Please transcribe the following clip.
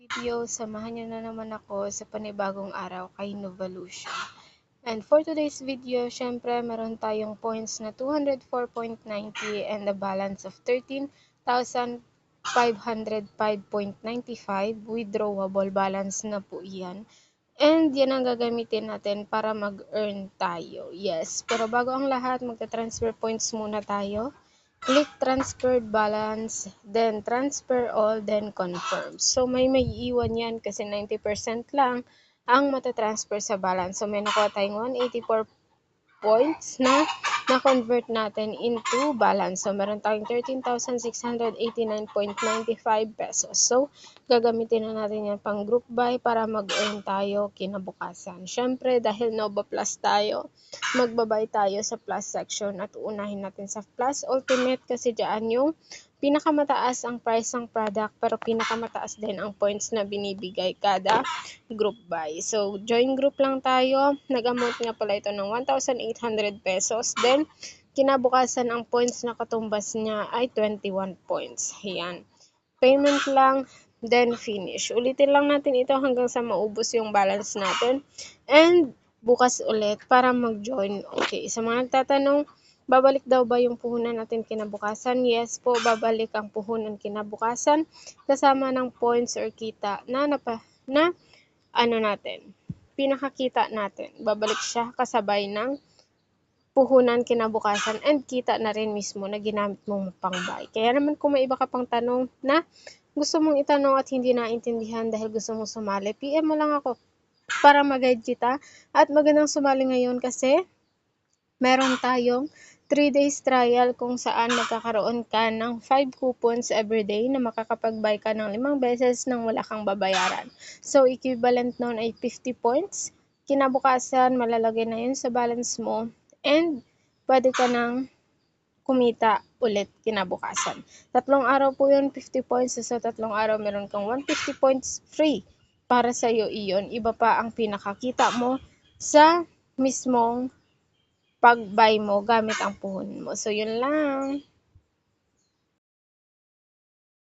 video, samahan niyo na naman ako sa panibagong araw kay Novalution. And for today's video, syempre meron tayong points na 204.90 and a balance of 13,505.95. Withdrawable balance na po yan. And yan ang gagamitin natin para mag-earn tayo. Yes, pero bago ang lahat, magta-transfer points muna tayo. Click transferred balance, then transfer all, then confirm. So may iiwan yan kasi 90% lang ang matatransfer sa balance. So may nakuha tayong 184 points na na-convert natin into balance. So meron tayong 13,689.95 pesos. So gagamitin na natin yan pang group buy para mag-earn tayo kinabukasan. Syempre dahil Nova Plus tayo, magbabay tayo sa plus section at uunahin natin sa plus ultimate kasi dyan yung pinakamataas ang price ng product pero pinakamataas din ang points na binibigay kada group buy. So join group lang tayo. Nag-amount nga pala ito ng 1,800 pesos. Then kinabukasan ang points na katumbas niya ay 21 points. Ayan. Payment lang, then finish. Ulitin lang natin ito hanggang sa maubos yung balance natin. And bukas ulit para mag-join. Okay, sa mga nagtatanong, babalik daw ba yung puhunan natin kinabukasan? Yes po, babalik ang puhunan kinabukasan kasama ng points or kita na pinakakita natin. Babalik siya kasabay ng puhunan kinabukasan and kita na rin mismo na ginamit mong pang-buy. Kaya naman kung may iba ka pang tanong na gusto mong itanong at hindi naintindihan dahil gusto mong sumali, PM mo lang ako para mag-guide kita. At magandang sumali ngayon kasi meron tayong 3 days trial kung saan magkakaroon ka ng 5 coupons everyday na makakapag-buy ka ng 5 beses nang wala kang babayaran. So, equivalent nun ay 50 points. Kinabukasan, malalagay na yun sa balance mo and pwede ka nang kumita ulit kinabukasan. 3 araw po yun, 50 points. So, 3 araw meron kang 150 points free para sa'yo iyon. Iba pa ang pinakakita mo sa mismong pag-buy mo gamit ang puhunan mo. So, yun lang.